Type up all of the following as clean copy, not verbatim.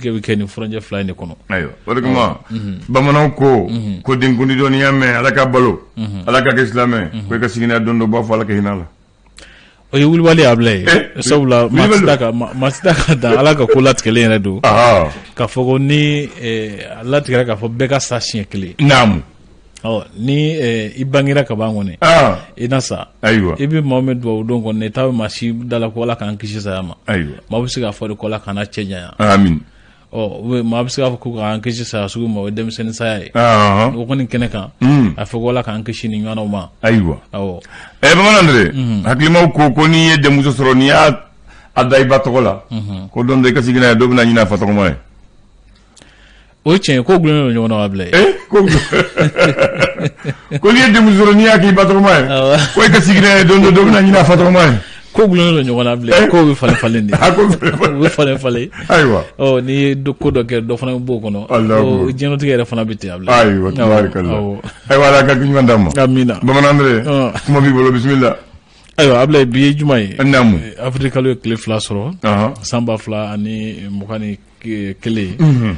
tigɛ bɛ kɛ ni furancɛ fila in de kɔnɔ. Ayiwa o de kama bamananw ko denkundi dɔ n'i y'a mɛn ala ka balo ala ka kɛ silamɛ ko i ka sigi n'a don dɔ b'a fɔ ala ka hinɛ la. O ye wulibali abila ye sabula maa si t'a ka dan ala ka ko latigɛlen yɛrɛ don k'a fɔ ko ni latigɛra k'a fɔ bɛɛ ka sa siɲɛ kelen. Naamu. Ni i bangera ka ban kɔni i na sa ayiwa i bɛ maa min dugawu don kɔni t'a bɛ maa si dala ko ala k'an kisi saya ma ayiwa maa bɛ se k'a fɔ de ko ala k'an cɛ janya amin maa bɛ se k'a fɔ ko k'an kisi saya sugu ma o ye denmisɛnnin saya ye o kɔni kɛnɛ kan a fɔ ko ala k'an kisi ni ɲɔgɔnnaw ma ayiwa bamanan de hakilimaw ko n'i ye denmuso sɔrɔ n'i y'a da i ba tɔgɔ la ko dɔn dɔ i ka sigi n'a ye dɔ bɛ na ɲin'a fa tɔgɔma ye. O ye tiɲɛ ko gulonnen don ɲɔgɔn na abila ye ko n'i ye denmuso sɔrɔ n'i y'a k'i ba tɔgɔma ye ko i ka sigi n'a ye dɔ bɛ na ɲin'a fa tɔgɔma ye. Ko gulonnen don ɲɔgɔn na abila ye ko bɛ falen falen de u bɛ falen falen ayiwa n'i ye ko dɔ kɛ dɔ fana b'o kɔnɔ diɲɛlatigɛ yɛrɛ fana bɛ ten abila ayiwa tabarikala ayiwa ala ka ɲuman d'an ma amina bamanan de kuma b'i bolo bisimila. Ayiwa abila bi ye juma ye naamu afirikalo ye tile 2 sɔrɔ san 2021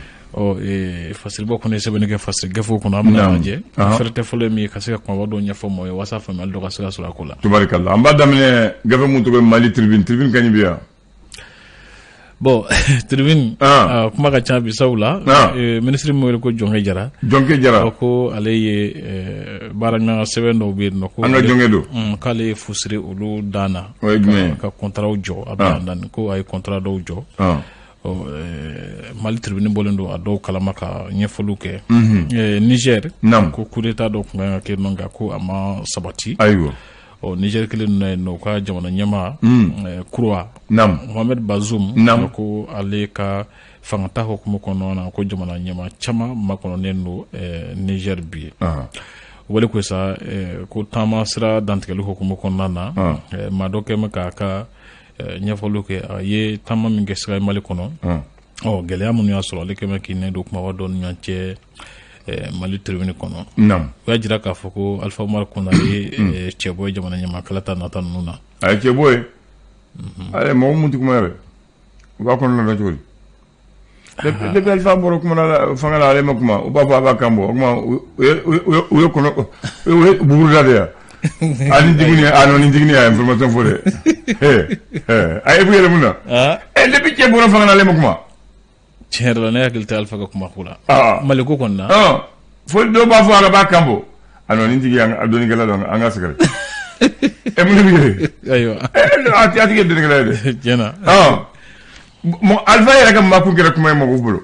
fasiribɔ kɔni sɛbɛnni kɛ fasiri gɛfɛw kɔnɔ an bɛna lajɛ fɛrɛ tɛ fɔlɔ min ye ka se ka kumaba dɔw ɲɛfɔ mɔgɔ ye walasa faamuyali dɔ ka se ka sɔrɔ a ko la. Tubarikala an b'a daminɛ gafe mun tɔgɔ Mali Tribune ka ɲi bi yan. Bon Tribune kuma ka ca bi sabula minisiri min wele ko Jɔnkɛ Jara ko ale ye baara ɲɔgɔn sɛbɛn dɔw bɛ yen nɔ ko an ka jɔnkɛ don k'ale ye fusiri olu dan na ka contrat jɔ a bɛ dan ko a ye contrat dɔw jɔ. Mali Tribune bɔlen don a dɔw kalama ka ɲɛfɔliw kɛ Niger ko coup d'état dɔ tun kan ka kɛ nɔ ko a ma sabati ayiwa Niger kelen ninnu n'o ka jamana ɲɛmaa Kura Mohamed Bazoum ko ale ka fangata hukumu kɔnɔna na ko jamana ɲɛmaa caman makɔnɔnen don Niger bi wale ko sa ko taama sira dantigɛli hukumu kɔnɔna na maa dɔ kɛ bɛ k'a ka ɲɛfɔliw kɛ a ye taama min kɛ Sikayi Mali kɔnɔ gɛlɛya minnu y'a sɔrɔ ale kɛmɛ k'i ne don kumaba dɔ ni ɲɔgɔn cɛ Mali Tribune kɔnɔ o y'a jira k'a fɔ ko Alpha Umaru Konare ye cɛbɔ ye jamana ɲamakala ta nata ninnu na a ye cɛbɔ ye ale mɔgɔ mun tɛ kuma yɛrɛ u b'a kɔnɔna na cogo di depuis Alpha bɔra kuma la fanga la ale ma kuma u b'a fɔ a b'a kan bɔ o kuma u ye buguruda de yan ani jigini ani jigini ya information fo de ay bu yele mun na depuis cɛ bɔra fanga la ale ma kuma tiɲɛ yɛrɛ la ne hakili tɛ Alpha ka kuma ko la Mali ko kɔni na fo dɔ b'a fɔ a b'a kan bɔ ani jigi a dɔnikɛla dɔn an ka sɛgɛrɛ mun bɛ ayiwa a tigi dɔnikɛla ye de tiɲɛ na Alpha yɛrɛ ka makun kɛra kuma ye mɔgɔw bolo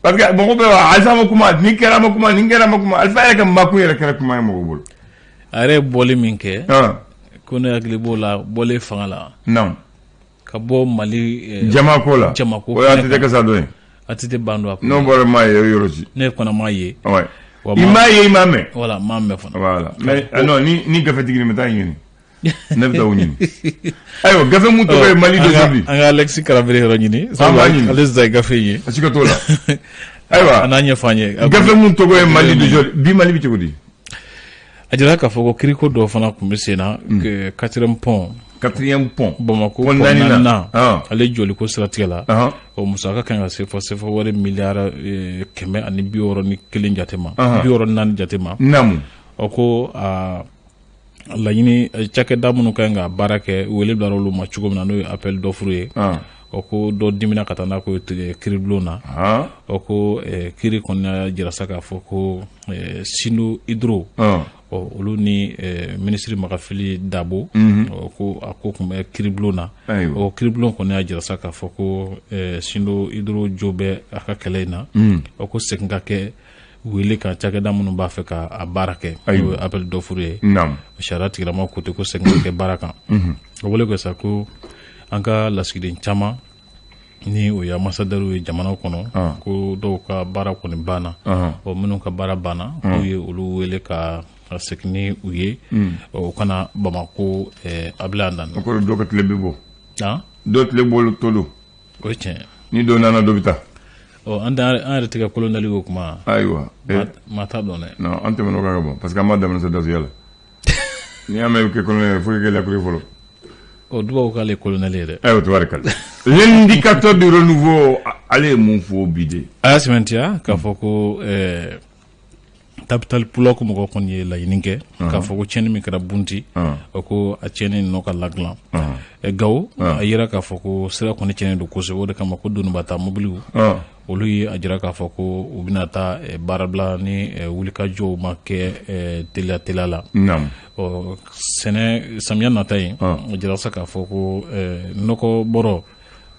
parce que mɔgɔ bɛ Alpha ma kuma nin kɛra ma kuma Alpha yɛrɛ ka makun yɛrɛ kɛra kuma ye mɔgɔw bolo a yɛrɛ ye bɔli min kɛ ko ne hakili b'o la bɔlen fanga la ka bɔ Mali jama ko la o y'a tɛ kasa dɔ ye a tɛ ban don a ko n'o bɔra maa ye yɔrɔ si ne fana m'a ye i m'a ye i m'a mɛn voilà m'a mɛn fana voilà mais non ni gafetigi nin bɛ taa ɲini ne bɛ taa o ɲini ayiwa gafe mun tɔgɔ ye Mali d'aujourd'hui an ka Alexis Kalabere yɔrɔ ɲini ale sisan ye gafe ye a si ka t'o la ayiwa a n'a ɲɛfɔ an ye gafe mun tɔgɔ ye Mali d'aujourd'hui bi Mali bɛ cogo di a jira k'a fɔ ko kiriko dɔ fana tun bɛ sen na 4e pont Bamako kɔnɔna ale jɔli ko siratigɛ la o musaka kan ka se fɔ wari miliyari 161 jate ma 64 jate ma o ko laɲini cakɛda minnu kan ka baara kɛ wele bila olu ma cogo min na n'o ye appel d'offre ye o ko dɔ dimina ka taa n'a ko kiribulon na o ko kiri kɔni y'a jira sa k'a fɔ ko Sino Hydro olu ni minisiri Magafili Dabo ko a ko tun bɛ kiribulon na o kiribulon kɔni y'a jira sa k'a fɔ ko Sino Hydro jo bɛ a ka kɛlɛ in na o ko segin ka kɛ wele ka cakɛda minnu b'a fɛ ka a baara kɛ n'o ye appel d'offre ye sariya tigilama ko ten ko segin ka kɛ baara kan o wele ko sa ko an ka lasigiden caman ni o ye ambassadeur ye jamanaw kɔnɔ ko dɔw ka baara kɔni banna minnu ka baara banna k'u ye olu wele ka segin ni u ye o kana Bamako a bila dan o ko dɔ ka tile bɛ bɔ dɔ tile bɔ to don o ye tiɲɛ ni dɔ nana dɔ bɛ taa an yɛrɛ tɛ ka kolonɛli o kuma ayiwa maa t'a dɔn dɛ non an tɛmɛn'o kan ka bɔ parce que an m'a daminɛ sa dasiya la n'i y'a mɛn i bɛ kɛ kolonɛli fo i kɛ lakuru fɔlɔ o dubaw k'ale colonel yɛrɛ o tubarikala l'indicateur du renouveau ale ye mun fɔ bi de a y'a sɛmɛntiya k'a fɔ ko capital bloc mɔgɔ kɔni ye laɲini kɛ k'a fɔ ko tiɲɛni min kɛra bunti o ko a tiɲɛni nɔ ka ladilan gawo a yira k'a fɔ ko sira kɔni tiɲɛnen don kosɛbɛ o de kama ko doniba taa mobiliw olu ye a jira k'a fɔ ko u bɛna taa baarabila ni wulikajɔw ma kɛ teliya la sɛnɛ samiya nata yen a jira sa k'a fɔ ko nɔgɔ bɔrɔ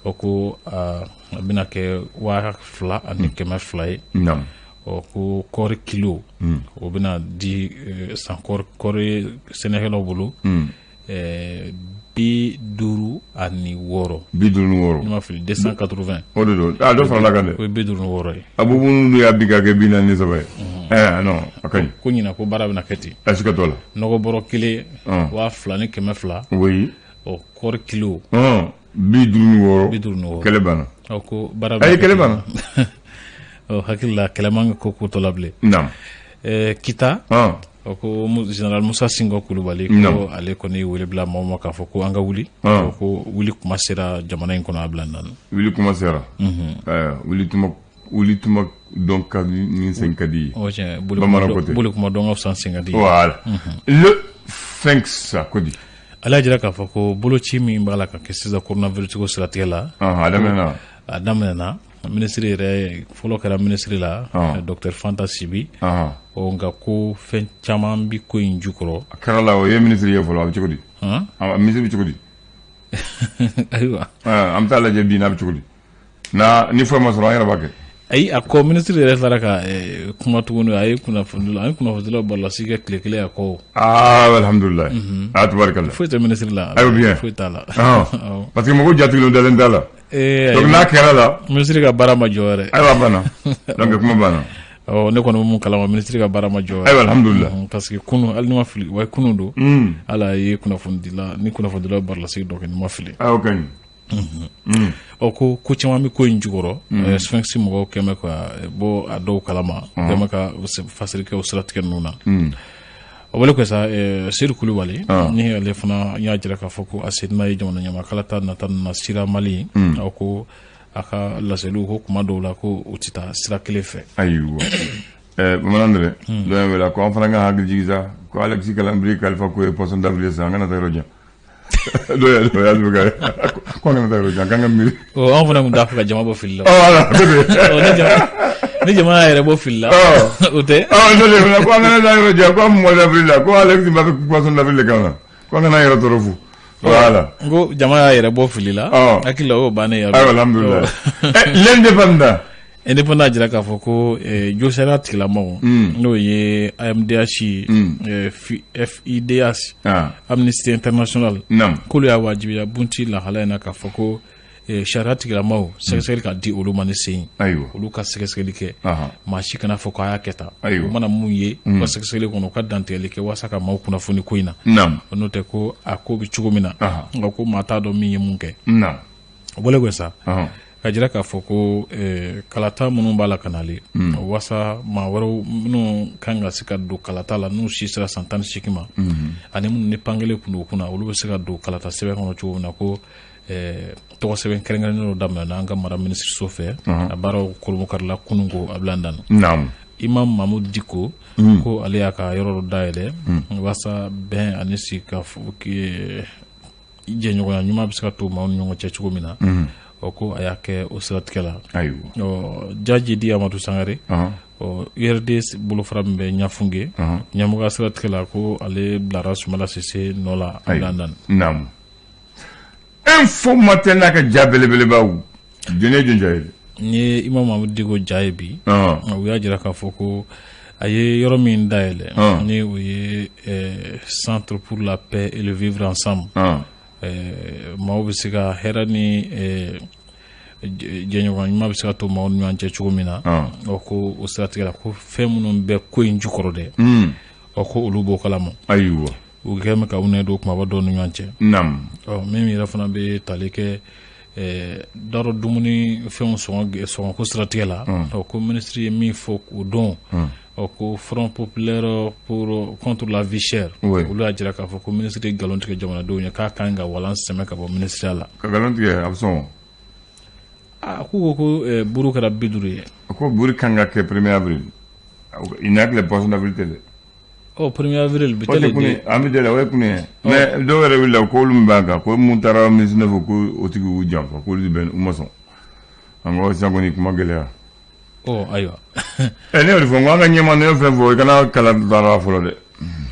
o ko a bɛna kɛ 2,200 ye ko kɔɔri kilo o bɛna di san kɔɔri sɛnɛkɛlaw bolo 56 ni ma fili 280 o de don dɔ farala kan dɛ o ye 56 ye a minnu y'a bi ka kɛ 43 ye non a ka ɲi ko ɲina ko baara bɛna kɛ ten asika t'o la nɔgɔ bɔrɔ kelen 2,200 oui o kɔɔri kilo 56 kɛlɛ banna ko baara ayi kɛlɛ banna hakili la kɛlɛ man ko tɔ la bilen kita ko général Musa Singo Kulubali ko ale kɔni wele bila maaw ma k'a fɔ ko an ka wuli ko wuli kuma sera jamana in kɔnɔ a bila nan wuli kuma sera wuli tuma dɔn ka ni sen ka di boli kuma dɔn ka fisa sen ka di voilà le 5 sa ko di ala jira k'a fɔ ko boloci min b'a la ka kɛ sisan coronavirus ko siratigɛ la a daminɛna ministre yɛrɛ fɔlɔ kɛra ministre la Dr Fanta Sibi nka ko fɛn caman bi ko in jukɔrɔ a kɛra la o ye ministre ye fɔlɔ a bɛ cogo di ministre bɛ cogo di ayiwa an bɛ taa lajɛ bi n'a bɛ cogo di ni foyi ma sɔrɔ an yɛrɛ b'a kɛ ayi a ko ministre yɛrɛ tilara ka kuma tuguni a ye kunnafonidilaw barolasi kɛ tile kelen a kɔ alhamdulilayi tubarikala foyi tɛ ministre la foyi t'a la parce que mɔgɔw jatigilenw dalen t'a la donc n'a kɛra la ministre ka baara ma jɔ yɛrɛ ayiwa banna donc kuma banna ne kɔni bɛ mun kalama ministre ka baara ma jɔ ayiwa alhamdulilayi parce que kunu hali ni ma fili wa kunu don ala ye kunnafonidilaw barolasi dɔ kɛ ni ma fili o ka ɲi ko caman bɛ ko in jukɔrɔ Sphinx mɔgɔw kɛmɛ ka bɔ a dɔw kalama kɛmɛ ka fasiri kɛ o siratigɛ ninnu na o wele ko sa Seydou Kulubali ni ale fana y'a jira k'a fɔ ko a seginna ye jamana ɲamakala ta nata na sira Mali ko a ka laseliw ko kuma dɔw la ko u tɛ taa sira kelen fɛ ayiwa bamanan dɛ dɔ in wele ko an fana ka hakili jigi sa ko Alexis Kalambri kalifa ko ye poisson d'avril sa an kana taa yɔrɔ jan ko an kana taa yɔrɔ jan k'an ka miiri an fana tun t'a fɛ ka jama bɔ fili la ni jamana yɛrɛ bɔ fili la o tɛ ko an kana taa yɔrɔ jan ko an mois d'avril la ko Alexis b'a fɛ poisson d'avril de kan na ko an kana yɛrɛ tɔɔrɔ fu voilà ko jama y'a yɛrɛ bɔ fili la hakili la o bannen ya alhamdulillah indépendant jira k'a fɔ ko josera tigilamaw n'o ye AMDH FIDH Amnesty International k'olu y'a wajibiya bunti lahala in na k'a fɔ ko sariya tigilamaw sɛgɛsɛgɛli ka di olu ma ni sen olu ka sɛgɛsɛgɛli kɛ maa si kana fɔ k'a y'a kɛ tan o mana mun ye u ka sɛgɛsɛgɛli kɔnɔ u ka dantigɛli kɛ walasa ka maaw kunnafoni ko in na n'o tɛ ko a ko bɛ cogo min na nka ko maa t'a dɔn min ye mun kɛ o bɔlen ko sa ka jira k'a fɔ ko kalata minnu b'a la ka nale walasa maa wɛrɛw minnu kan ka se ka don kalata la n'u si sera san 18 ma ani minnu ni pangelen kun don u kunna olu bɛ se ka don kalata sɛbɛn kɔnɔ cogo min na ko tɔgɔ sɛbɛn kɛrɛnkɛrɛnnen dɔ daminɛna an ka mara minisiriso fɛ a baaraw kolomokarila kunun ko a bila dan Imam Mahmoud Diko ko ale y'a ka yɔrɔ dɔ dayɛlɛ walasa bɛn ani sigi ka fɔ jɛɲɔgɔnya ɲuman bɛ se ka to maaw ni ɲɔgɔn cɛ cogo min na ko a y'a kɛ o siratigɛ la Jaji Di Amadu Sangare URD bolofara min bɛ Ɲafunge ɲɛmɔgɔ siratigɛ la ko ale bilara Sumala Sise nɔ la a bila dan info matin n'a ka ja belebelebaw jɔn ye n ye Imam Mahmoud Diko ja ye bi u y'a jira k'a fɔ ko a ye yɔrɔ min dayɛlɛ ni o ye centre pour la paix et le vivre ensemble maaw bɛ se ka hɛrɛ ni jɛɲɔgɔn ɲuman bɛ se ka to maaw ni ɲɔgɔn cɛ cogo min na ko o siratigɛ la ko fɛn minnu bɛ ko in jukɔrɔ dɛ ko olu b'o kalama u kɛlen bɛ ka u nɛ don kumaba dɔw ni ɲɔgɔn cɛ min yɛrɛ fana bɛ tali kɛ dɔrɔ dumuni fɛnw sɔngɔ ko siratigɛ la ko minisiri ye min fɔ o don ko Front populaire pour contre la vie chère olu a jira k'a fɔ ko ministre de galon tigɛ jamanadenw ye k'a kan ka walan sɛmɛ ka bɔ ministère la ka galon tigɛ a bɛ sɔn ko buru kɛra 50 ye ko buru kan ka kɛ 1er avril il n'a que les poissons d'avril télé 1er avril bi télé de an bɛ deli o ye kun ye mais dɔw yɛrɛ wulila ko olu min b'an kan ko mun taara ministre fɔ ko o tigi y'u janfa ko olu bɛn u ma sɔn an ko sisan kɔni kuma gɛlɛya ayiwa ne y'o de fɔ n ko an ka ɲɛma ne ye fɛn fɔ i kana kala baara fɔlɔ dɛ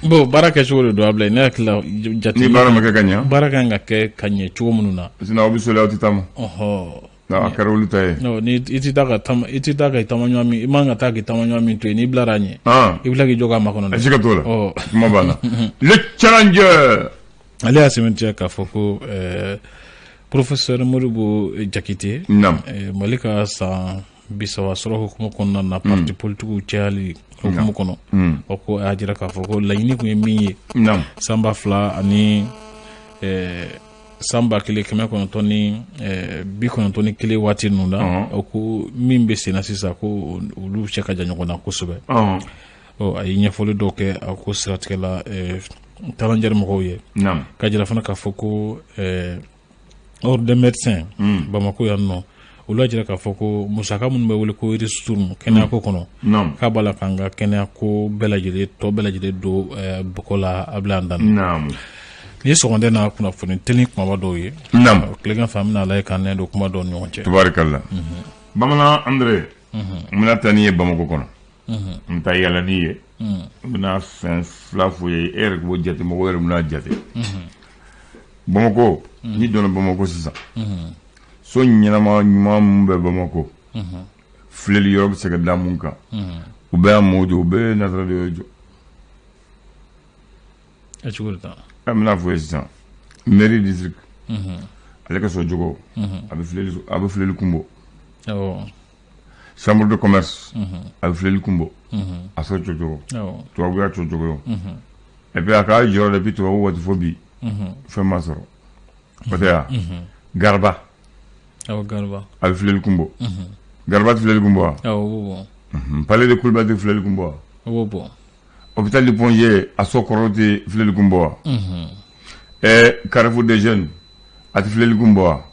bon baara kɛcogo de don Ablaye ne hakili jate ni baara ma kɛ ka ɲɛ baara kan ka kɛ ka ɲɛ cogo minnu na sinon aw bɛ soli aw tɛ taama a kɛra olu ta ye ni i tɛ taa ka taama ɲɔgɔn min i man ka taa k'i taama ɲɔgɔn min to yen n'i bilara a ɲɛ i bɛ tila k'i jɔ k'a makɔnɔ a si ka t'o la kuma banna le challenger ale y'a sɛmɛntiya k'a fɔ ko professeur Modibo Jakite Mali ka san 30 sɔrɔ hukumu kɔnɔna na parti politiques cɛyali hukumu kɔnɔ o ko a y'a jira k'a fɔ ko laɲini tun ye min ye san 2000 ani san 1991 waati ninnu na o ko min bɛ senna sisan ko olu cɛ ka jan ɲɔgɔn na kosɛbɛ a ye ɲɛfɔli dɔw kɛ a ko siratigɛla talanjɛri mɔgɔw ye ka jira fana k'a fɔ ko ordre des médecins Bamako yan nɔ olu y'a jira k'a fɔ ko musaka minnu bɛ wele ko ristourne kɛnɛyako kɔnɔ k'a b'a la k'an ka kɛnɛyako bɛɛ lajɛlen don bɔgɔ la Ablaye Andane ni ye sɔgɔmada n'a kunnafoni teli kumaba dɔw ye tilegan fɛ an bɛna lajɛ k'an nɛ don kuma dɔw ni ɲɔgɔn cɛ tubaarikala bamanan André n bɛna taa n'i ye Bamako kɔnɔ n bɛ taa yala n'i ye n bɛna fɛn fila f'u ye e yɛrɛ k'o jate mɔgɔw yɛrɛ bɛna jate Bamako n'i donna Bamako sisan so ɲɛnama ɲuman min bɛ Bamako filɛli yɔrɔ bɛ se ka da mun kan u bɛɛ y'a mɔgɔw jɔ u bɛɛ nasara de y'o jɔ a cogo de ta an bɛna fɔ ye sisan mairie district ale ka so jogo a bɛ filɛli kun bɔ chambre de commerce a bɛ filɛli kun bɔ a so cogo tubabuya cogo et puis a ka jɔyɔrɔ depuis tubabu waati fɔ bi fɛn ma sɔrɔ o tɛ ya Garba a bɛ filɛli kun bɔ Garba tɛ filɛli kun bɔ wa palais de Kulibali tɛ filɛli kun bɔ wa hôpital du Pongier a so kɔrɔ tɛ filɛli kun bɔ wa Carrefour des jeunes a tɛ filɛli kun bɔ wa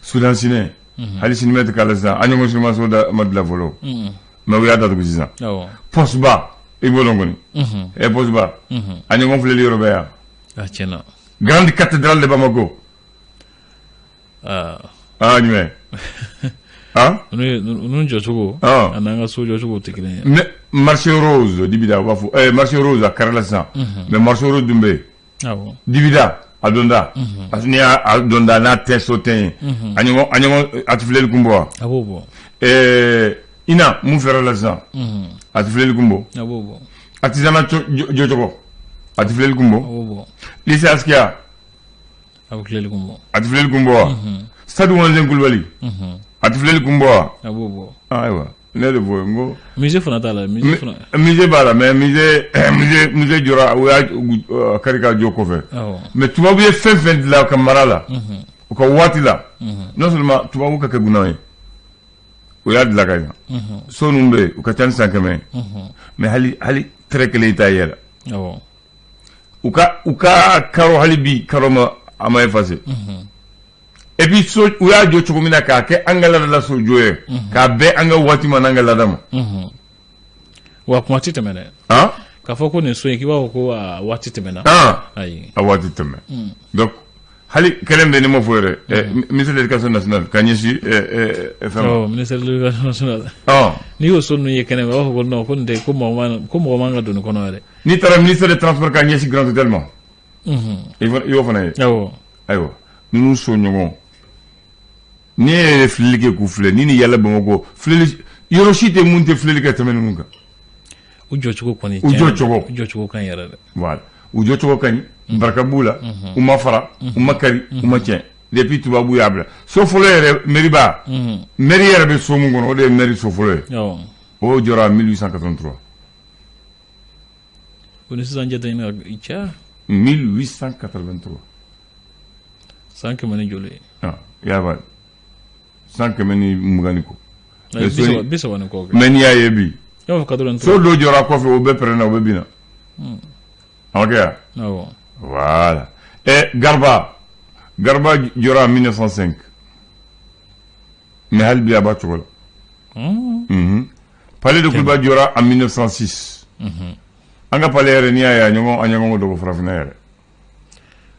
Soudan Sinɛ hali sinimɛ tɛ k'a la sisan an ɲɔgɔn sinimaso ma dilan fɔlɔ mais u y'a datugu sisan poste ba i b'o dɔn kɔni poste ba a ɲɔgɔn filɛli yɔrɔ bɛ yan grande cathédrale de Bamako jumɛn ninnu jɔcogo a n'an ka so jɔcogo tɛ kelen ye marché rose dibida u b'a fɔ marché rose a kɛra la sisan mais marché rose dun bɛ yen dibida a donda parce que n'i y'a donda n'a tɛ so tɛ yen a ɲɔgɔn a tɛ filɛli kun bɔ wa a b'o bɔ ina mun fɛrɛ la sisan a tɛ filɛli kun bɔ a b'o bɔ artisanat jɔcogo a tɛ filɛli kun bɔ lycée Askia a bɛ filɛli kun bɔ a tɛ filɛli kun bɔ wa stade Uwenzɛ Kulibali a tɛ filɛli kun bɔ wa a b'o bɔ ayiwa ne de fɔ n ko musée fana t'a la musée b'a la mais musée jɔra o y'a kari ka jɔ kɔfɛ mais tubabu ye fɛn fɛn dilan ka mara la u ka waati la non seulement tubabu ka kɛ gunan ye o y'a dilan ka ɲɛ so ninnu bɛ yen u ka ca ni 100 mais hali tɛrɛ kelen t'a yɛlɛ u ka karo hali bi karo ma a ma effacer et puis so u y'a jɔ cogo min na k'a kɛ an ka laadala so jɔ ye k'a bɛn an ka waati ma n'an ka laada ma wa kuma tɛ tɛmɛ dɛ k'a fɔ ko nin so in k'i b'a fɔ ko a waati tɛmɛna ayi a waati tɛmɛ donc hali kɛlɛ bɛ ne ma fɔ yɛrɛ ministère de l'éducation nationale ka ɲɛsin fɛn ministère de l'éducation nationale n'i y'o so ninnu ye kɛnɛ ma i b'a fɔ ko non ko nin tɛ ko mɔgɔ man ka don nin kɔnɔ yɛrɛ n'i taara ministère des transports ka ɲɛsin grand hôtel ma i y'o fana ye ayiwa ninnu so ɲɔgɔn n'i ye filɛli kɛ k'u filɛ ni yɛlɛ Bamako filɛli yɔrɔ si tɛ mun tɛ filɛli kɛ tɛmɛ ninnu kan u jɔcogo kɔni u jɔcogo ka ɲi yɛrɛ dɛ voilà u jɔcogo ka ɲi baraka b'u la u ma fara u ma kari u ma tiɲɛ depuis tubabu y'a bila so fɔlɔ yɛrɛ mairie mairie yɛrɛ bɛ so mun kɔnɔ o de ye mairie so fɔlɔ ye o jɔra 1883 o ni sisan jate ɲini ka cɛ 1883 san 100 ni joli y'a san 120 ko bisa wani ko mais n'i y'a ye bi so do jora ko fe o be prena o be bina ok voilà et Garba jora en 1905 mais Halbi a battu là Palais de Koulibaly jora en 1906 anga palais renia ya nyongo do frafina yere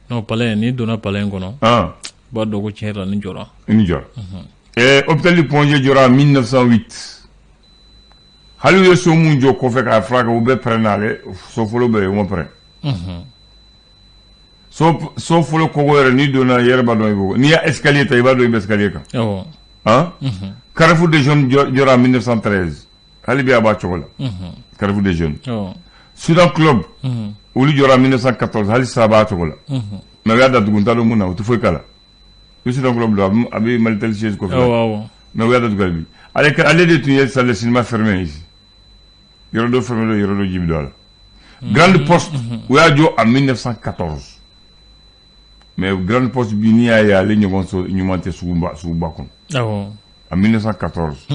non palais ni dona palais ngono ba do ko tiera ni jora et hôpital du Ponge jora en 1908 halu yo so mun jo ko fe ka fraka o be prenale so folo be mo pre so folo ko gore ni dona yere ba do go ni ya escalier tay ba do be escalier ka Carrefour des jeunes jora en 1913 Halbi aba chokola Carrefour des jeunes Soudan Club uli jora en 1914 hali saba chokola mais yada dugunta do muna to foi kala Soudan Club do abi malitel siège ko mais yada dugal bi allez de tuer ça le cinéma fermé ici yoro fermé yoro jibi do la Grande Poste ouadio en 1914 mais Grande Poste bi ni ya le ñogon so ñu monté su bakon en 1914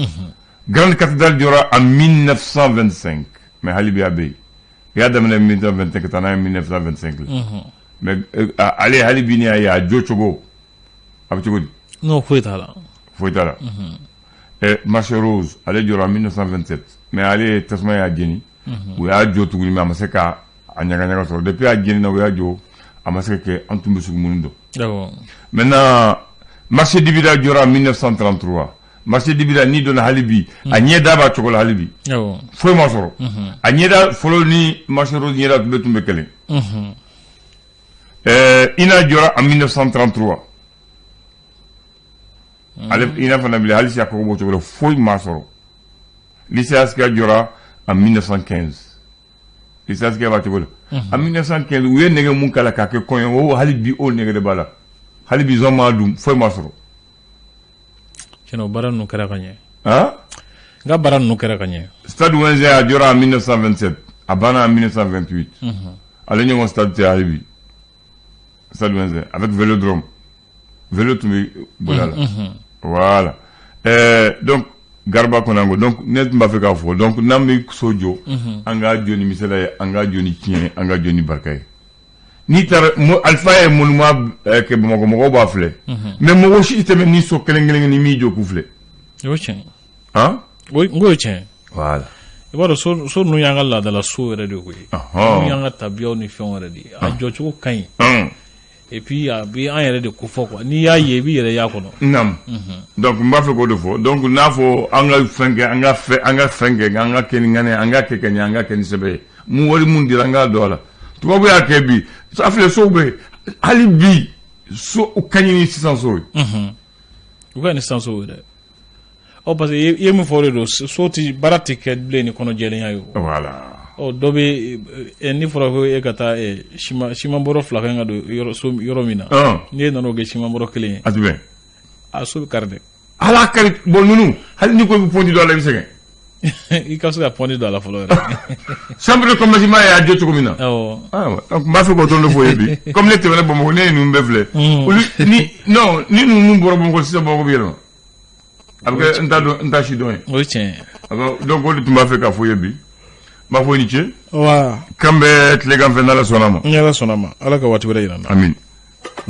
Grande Cathédrale jora en 1925 mais Halbi Abbey yada en 1925 tana en 1925 mais allez Halbi ni ya jochogo abchogo non foitala et Marché Rose allez jora en 1927 mais allez tasma ya jeni ou ya jotu ni ma seka anyaga so depuis a jeni na ya jo amaseka ke antumbe su mundo maintenant Marché Dibida jora en 1933 Marché Dibida ni dona Halbi a nyeda ba chokola Halbi foi masoro a nyeda folo ni Marché Rose nyeda tumbe kele ina jora en 1933 ina fana bile halisi ko bo chokola foi masoro lycée Aska jora en 1915 lycée Aska ba chokola en 1915 où nege mun kala ka ke koyo o Halbi o nege de bala Halbi zoma dum foi masoro keno baran no kara kanye ga baran no kara kanye Stade Wenze a jora en 1927 abana en 1928 allez nyon stade te Halbi Stade Wenze avec vélodrome vélo tumbi bolala voilà donc Garba konango donc net mba fe ka fo donc nammi sojo anga joni misela anga joni kien anga joni barkay ni tar mo alfa e monument ke mo ba fle mais mo shi teme ni so kelengelen ni mi jo ku fle oui ngo chen voilà ibaro so nu yanga la dala so re de ko nu yanga tabiyo ni fion re di a jo chu kan et puis abi an yere de ko fo quoi ni ya ye bi yere ya ko no nam donc mba fe ko do fo donc na fo anga fenge anga keni ngane anga ke kenya anga keni sebe mu wori mun diranga dola to bo ya ke bi ça fait so be Halbi so kanyi 600 so ou kan 600 so de o parce que ye mu fore do so ti barati ke ble ni kono jelen ya yo voilà o dobe ni fora ko e kata shima boro flaka nga do yoro mina ni nano ge shima boro kele atube aso karde ala kari bon nunu hal ni ko pondi do la bisege i ka so ya pondi do la folo chambre de commerce ma ya jotu ko mina donc ma fe ko don do foyebi comme les tewele bomo ne nu mbefle ni non ni nu boro bomo ko sisa boko bielo après nta shi don o tien donc o tu ma fe ka foyebi ma fo ni che wa kambe tlegan fe na la sonama ala ka wati wala ina amin